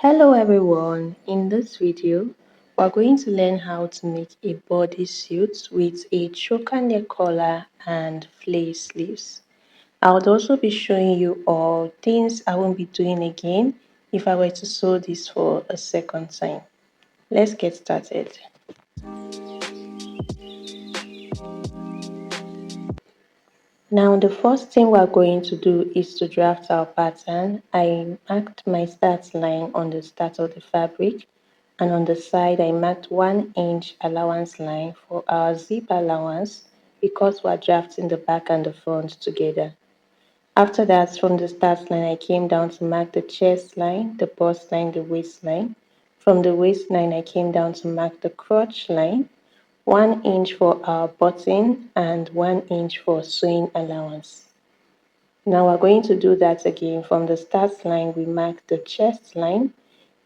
Hello everyone, in this video we're going to learn how to make a bodysuit with a choker neck collar and flare sleeves. I would also be showing you all things I won't be doing again if I were to sew this for a second time. Let's get started. Now the first thing we're going to do is to draft our pattern. I marked my start line on the start of the fabric, and on the side I marked 1 inch allowance line for our zip allowance because we're drafting the back and the front together. After that, from the start line I came down to mark the chest line, the bust line, the waistline. From the waistline I came down to mark the crotch line, 1 inch for our button and 1 inch for sewing allowance. Now we're going to do that again. From the start line, we mark the chest line,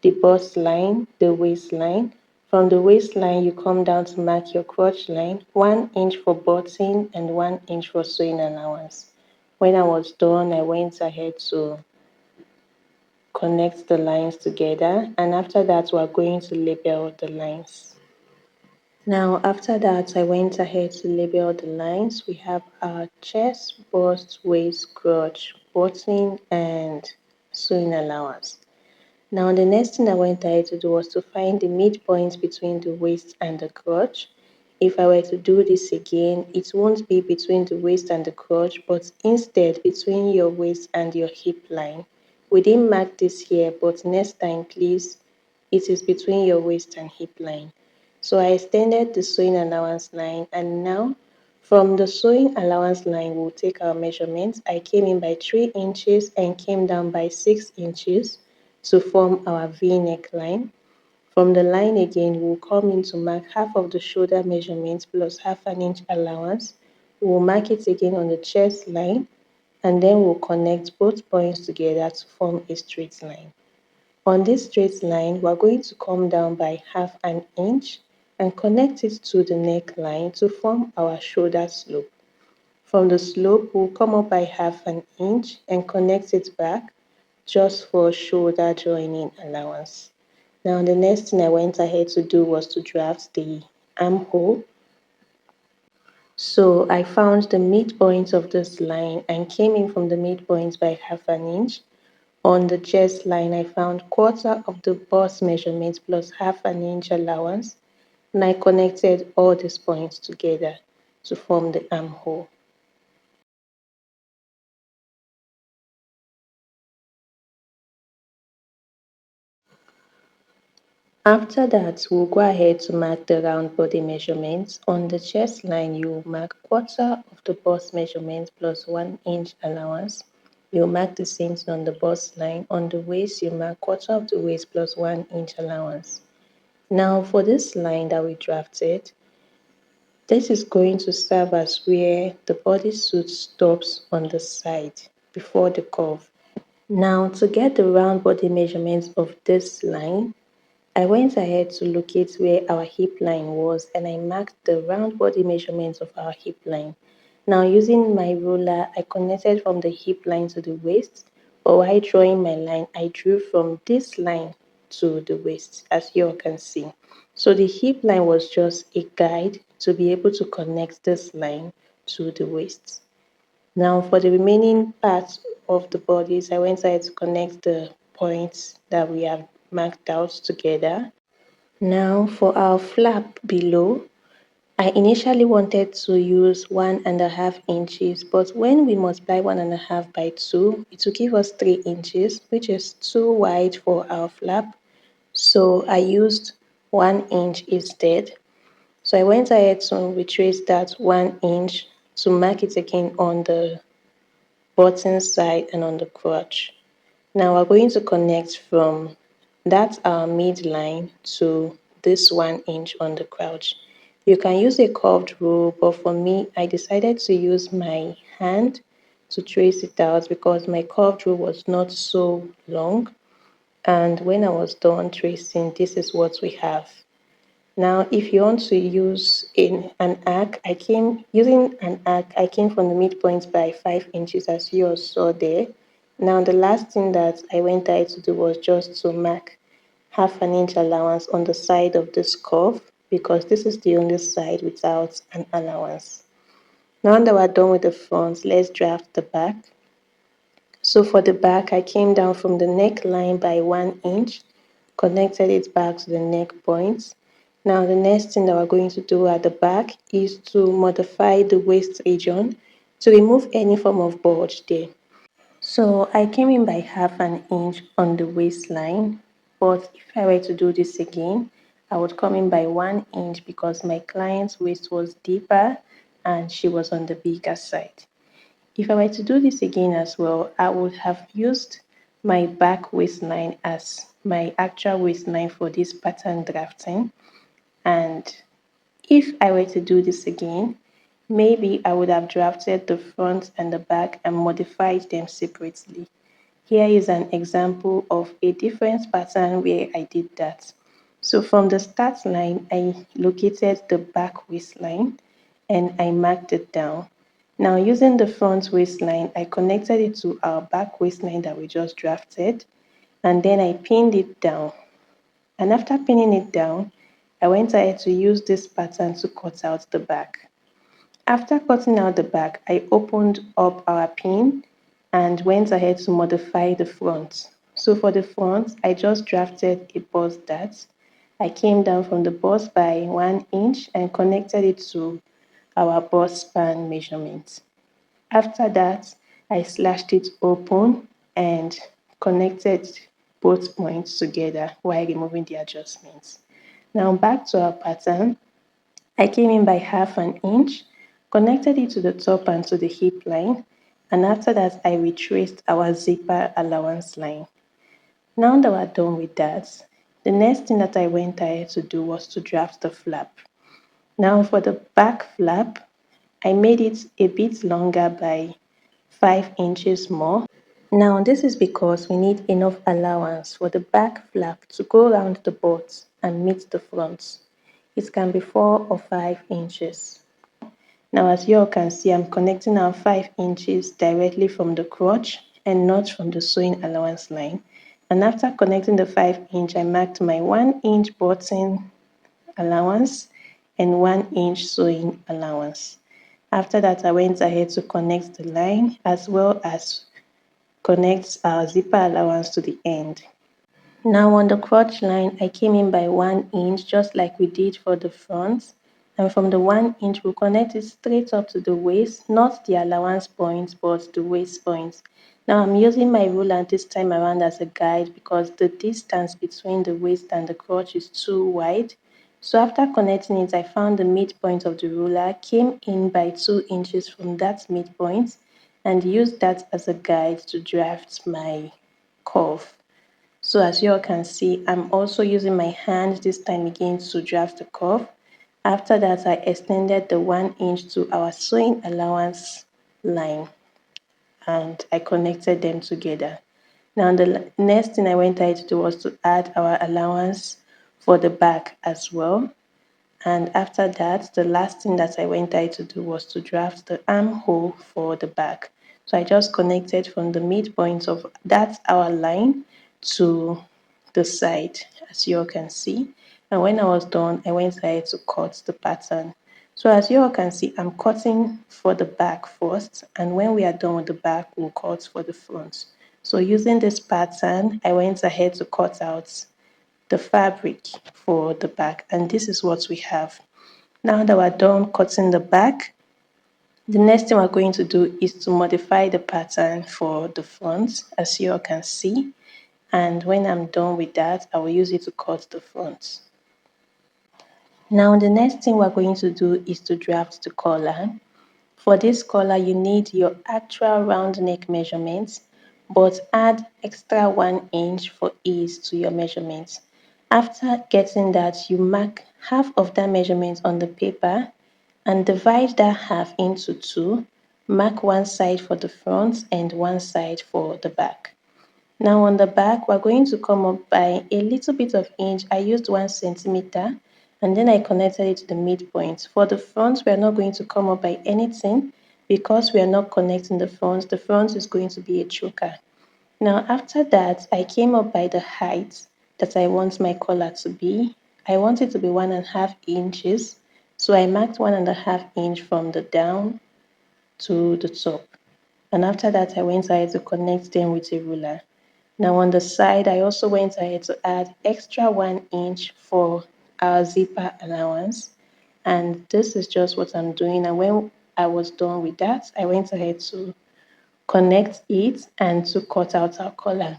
the bust line, the waistline. From the waistline, you come down to mark your crotch line, 1 inch for button and 1 inch for sewing allowance. When I was done, I went ahead to connect the lines together, and after that, we're going to label the lines. Now, after that, I went ahead to label the lines. We have our chest, bust, waist, crotch, button, and sewing allowance. Now, the next thing I went ahead to do was to find the midpoint between the waist and the crotch. If I were to do this again, it won't be between the waist and the crotch, but instead between your waist and your hip line. We didn't mark this here, but next time, please, it is between your waist and hip line. So I extended the sewing allowance line, and now from the sewing allowance line, we'll take our measurements. I came in by 3 inches and came down by 6 inches to form our V-neck line. From the line again, we'll come in to mark half of the shoulder measurement plus half an inch allowance. We'll mark it again on the chest line, and then we'll connect both points together to form a straight line. On this straight line, we're going to come down by half an inch and connect it to the neckline to form our shoulder slope. From the slope, we'll come up by half an inch and connect it back just for shoulder joining allowance. Now, the next thing I went ahead to do was to draft the armhole. So I found the midpoint of this line and came in from the midpoint by half an inch. On the chest line, I found quarter of the bust measurement plus half an inch allowance, and I connected all these points together to form the armhole. After that, we'll go ahead to mark the round body measurements. On the chest line, you mark quarter of the bust measurement plus 1 inch allowance. You'll mark the same thing on the bust line. On the waist, you mark quarter of the waist plus 1 inch allowance. Now for this line that we drafted, this is going to serve as where the bodysuit stops on the side before the curve. Now to get the round body measurements of this line, I went ahead to locate where our hip line was, and I marked the round body measurements of our hip line. Now using my ruler, I connected from the hip line to the waist, but while drawing my line, I drew from this line to the waist, as you all can see. So the hip line was just a guide to be able to connect this line to the waist. Now for the remaining parts of the bodies, I went ahead to connect the points that we have marked out together. Now for our flap below, I initially wanted to use 1.5 inches, but when we multiply 1.5 by 2, it will give us 3 inches, which is too wide for our flap. So I used 1 inch instead. So I went ahead to retrace that 1 inch to mark it again on the button side and on the crotch. Now we're going to connect from that our midline to this 1 inch on the crotch. You can use a curved rule, but for me, I decided to use my hand to trace it out because my curved rule was not so long. And when I was done tracing, this is what we have. Now, if you want to use an arc, I came from the midpoint by 5 inches, as you all saw there. Now, the last thing that I went ahead to do was just to mark half an inch allowance on the side of this curve because this is the only side without an allowance. Now that we're done with the front, let's draft the back. So for the back, I came down from the neckline by 1 inch, connected it back to the neck point. Now the next thing that we're going to do at the back is to modify the waist region to remove any form of bulge there. So I came in by 1/2 inch on the waistline, but if I were to do this again, I would come in by 1 inch because my client's waist was deeper and she was on the bigger side. If I were to do this again as well, I would have used my back waistline as my actual waistline for this pattern drafting. And if I were to do this again, maybe I would have drafted the front and the back and modified them separately. Here is an example of a different pattern where I did that. So from the start line, I located the back waistline and I marked it down. Now using the front waistline, I connected it to our back waistline that we just drafted, and then I pinned it down. And after pinning it down, I went ahead to use this pattern to cut out the back. After cutting out the back, I opened up our pin and went ahead to modify the front. So for the front, I just drafted a bust dart. I came down from the bust by 1 inch and connected it to our bust span measurement. After that, I slashed it open and connected both points together while removing the adjustments. Now back to our pattern. I came in by 1/2 inch, connected it to the top and to the hip line, and after that I retraced our zipper allowance line. Now that we're done with that, the next thing that I went ahead to do was to draft the flap. Now for the back flap, I made it a bit longer by 5 inches more. Now this is because we need enough allowance for the back flap to go around the butt and meet the front. It can be 4 or 5 inches. Now as you all can see, I'm connecting our 5 inches directly from the crotch and not from the sewing allowance line. And after connecting the 5 inch, I marked my 1 inch button allowance and 1 inch sewing allowance. After that, I went ahead to connect the line as well as connect our zipper allowance to the end. Now on the crotch line, I came in by 1 inch just like we did for the front. And from the 1 inch, we'll connect it straight up to the waist, not the allowance point, but the waist point. Now I'm using my ruler this time around as a guide because the distance between the waist and the crotch is too wide. So after connecting it, I found the midpoint of the ruler, came in by 2 inches from that midpoint, and used that as a guide to draft my curve. So as you all can see, I'm also using my hand this time again to draft the curve. After that, I extended the 1 inch to our sewing allowance line and I connected them together. Now the next thing I went ahead to do was to add our allowance for the back as well. And after that, the last thing that I went ahead to do was to draft the armhole for the back. So I just connected from the midpoint of that our line to the side, as you all can see. And when I was done, I went ahead to cut the pattern. So as you all can see, I'm cutting for the back first, and when we are done with the back, we'll cut for the front. So using this pattern, I went ahead to cut out the fabric for the back, and this is what we have. Now that we're done cutting the back, the next thing we're going to do is to modify the pattern for the front, as you all can see. And when I'm done with that, I will use it to cut the front. Now the next thing we're going to do is to draft the collar. For this collar, you need your actual round neck measurements, but add extra 1 inch for ease to your measurements. After getting that, you mark half of that measurement on the paper and divide that half into two. Mark one side for the front and one side for the back. Now on the back, we're going to come up by a little bit of inch. I used 1 centimeter and then I connected it to the midpoint. For the front, we are not going to come up by anything because we are not connecting the front. The front is going to be a choker. Now after that, I came up by the height that I want my collar to be. I want it to be 1.5 inches. So I marked 1.5 inch from the down to the top. And after that, I went ahead to connect them with a ruler. Now on the side, I also went ahead to add extra 1 inch for our zipper allowance. And this is just what I'm doing. And when I was done with that, I went ahead to connect it and to cut out our collar.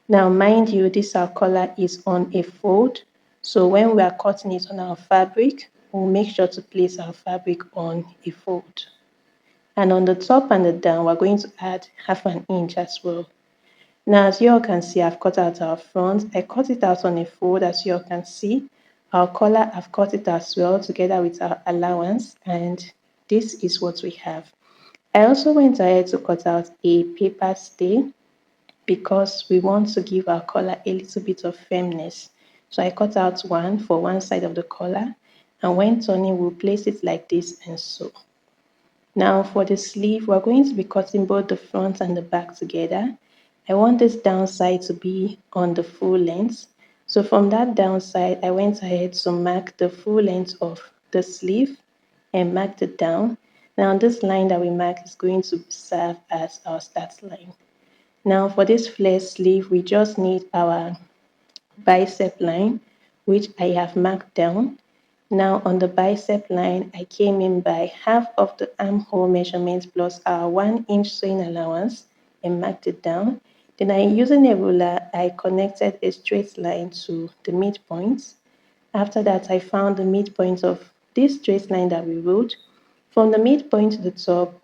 Now, mind you, this our collar is on a fold. So when we are cutting it on our fabric, we'll make sure to place our fabric on a fold. And on the top and the down, we're going to add 1/2 inch as well. Now, as you all can see, I've cut out our front. I cut it out on a fold, as you all can see. Our collar, I've cut it as well, together with our allowance. And this is what we have. I also went ahead to cut out a paper stay because we want to give our collar a little bit of firmness. So I cut out one for one side of the collar, and when turning, we'll place it like this and so. Now for the sleeve, we're going to be cutting both the front and the back together. I want this downside to be on the full length. So from that downside, I went ahead to mark the full length of the sleeve and marked it down. Now this line that we mark is going to serve as our start line. Now for this flare sleeve, we just need our bicep line, which I have marked down. Now on the bicep line, I came in by half of the armhole measurement plus our 1 inch sewing allowance and marked it down. Then using a ruler, I connected a straight line to the midpoint. After that, I found the midpoint of this straight line that we wrote. From the midpoint to the top,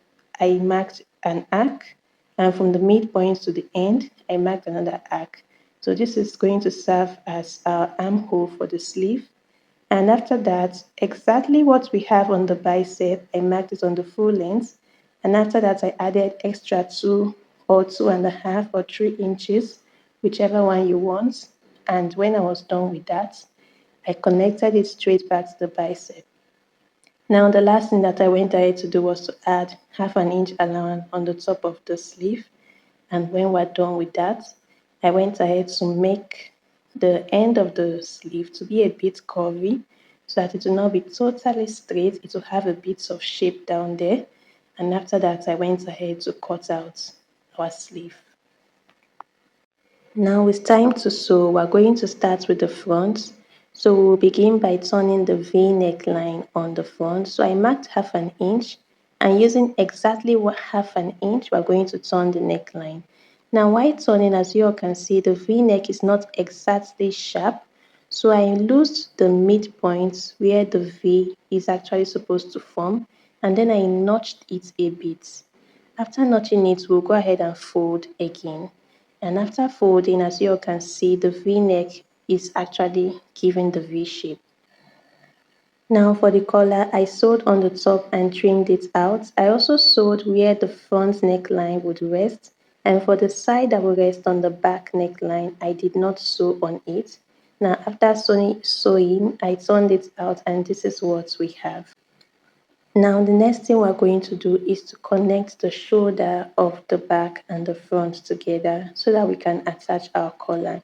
I marked an arc, and from the midpoint to the end, I marked another arc. So this is going to serve as our armhole for the sleeve. And after that, exactly what we have on the bicep, I marked it on the full length. And after that, I added extra 2 or 2.5 or 3 inches, whichever one you want. And when I was done with that, I connected it straight back to the bicep. Now the last thing that I went ahead to do was to add 1/2 inch allowance on the top of the sleeve. And when we're done with that, I went ahead to make the end of the sleeve to be a bit curvy so that it will not be totally straight. It will have a bit of shape down there. And after that, I went ahead to cut out our sleeve. Now it's time to sew. We're going to start with the front. So we'll begin by turning the V neckline on the front. So I marked 1/2 inch, and using exactly 1/2 inch, we're going to turn the neckline. Now while turning, as you all can see, the V neck is not exactly sharp. So I loosed the midpoint where the V is actually supposed to form, and then I notched it a bit. After notching it, we'll go ahead and fold again. And after folding, as you all can see, the V-neck is actually giving the V shape. Now for the collar, I sewed on the top and trimmed it out. I also sewed where the front neckline would rest. And for the side that will rest on the back neckline, I did not sew on it. Now after sewing, I turned it out, and this is what we have. Now the next thing we're going to do is to connect the shoulder of the back and the front together so that we can attach our collar.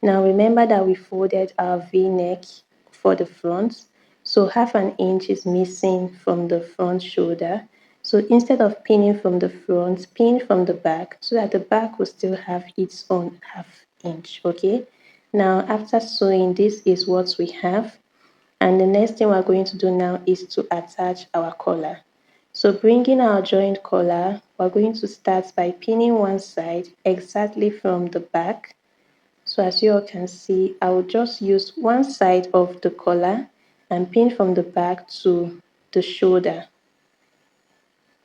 Now remember that we folded our V-neck for the front, so 1/2 inch is missing from the front shoulder. So instead of pinning from the front, pin from the back so that the back will still have its own 1/2 inch, okay? Now after sewing, this is what we have. And the next thing we're going to do now is to attach our collar. So bringing our joint collar, we're going to start by pinning one side exactly from the back. So as you all can see, I will just use one side of the collar and pin from the back to the shoulder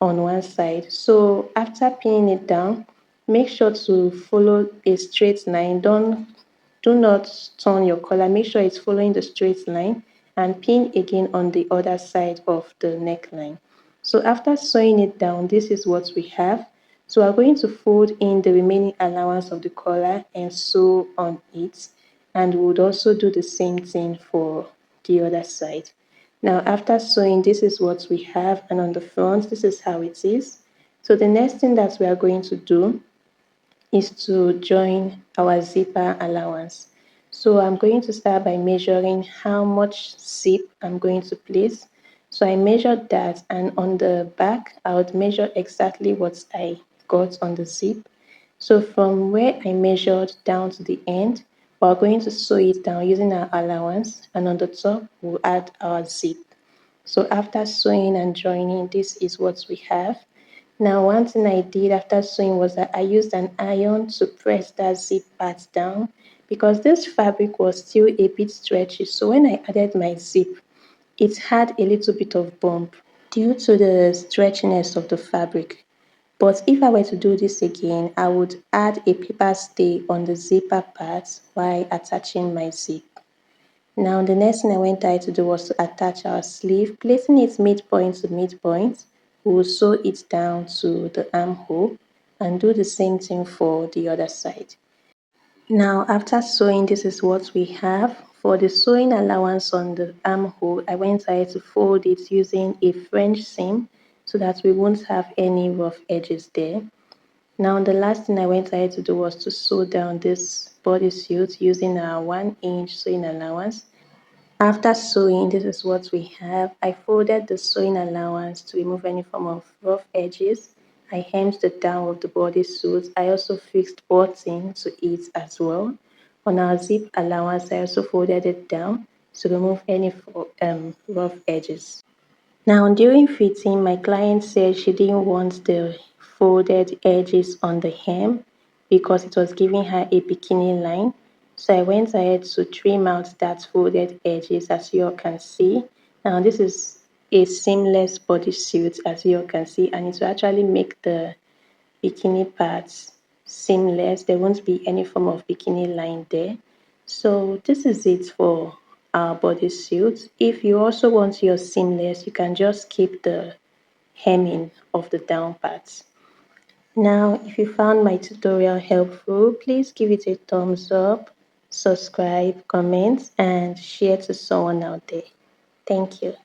on one side. So after pinning it down, make sure to follow a straight line. Do not turn your collar. Make sure it's following the straight line, and pin again on the other side of the neckline. So after sewing it down, this is what we have. So we're going to fold in the remaining allowance of the collar and sew on it. And we would also do the same thing for the other side. Now after sewing, this is what we have, and on the front, this is how it is. So the next thing that we are going to do is to join our zipper allowance. So I'm going to start by measuring how much zip I'm going to place. So I measured that, and on the back, I would measure exactly what I got on the zip. So from where I measured down to the end, we're going to sew it down using our allowance, and on the top, we'll add our zip. So after sewing and joining, this is what we have. Now, one thing I did after sewing was that I used an iron to press that zip part down because this fabric was still a bit stretchy. So when I added my zip, it had a little bit of bump due to the stretchiness of the fabric. But if I were to do this again, I would add a paper stay on the zipper part while attaching my zip. Now the next thing I went ahead to do was to attach our sleeve, placing it midpoint to midpoint. We will sew it down to the armhole and do the same thing for the other side. Now after sewing, this is what we have. For the sewing allowance on the armhole, I went ahead to fold it using a French seam so that we won't have any rough edges there. Now the last thing I went ahead to do was to sew down this bodysuit using our 1-inch sewing allowance. After sewing, this is what we have. I folded the sewing allowance to remove any form of rough edges. I hemmed the down of the bodysuit. I also fixed button to it as well. On our zip allowance, I also folded it down to remove any rough edges. Now, during fitting, my client said she didn't want the folded edges on the hem because it was giving her a bikini line. So I went ahead to trim out that folded edges, as you all can see. Now, this is a seamless bodysuit, as you all can see, and it will actually make the bikini parts seamless. There won't be any form of bikini line there. So this is it for our bodysuit. If you also want your seamless, you can just keep the hemming of the down parts. Now, if you found my tutorial helpful, please give it a thumbs up, subscribe, comment, and share to someone out there. Thank you.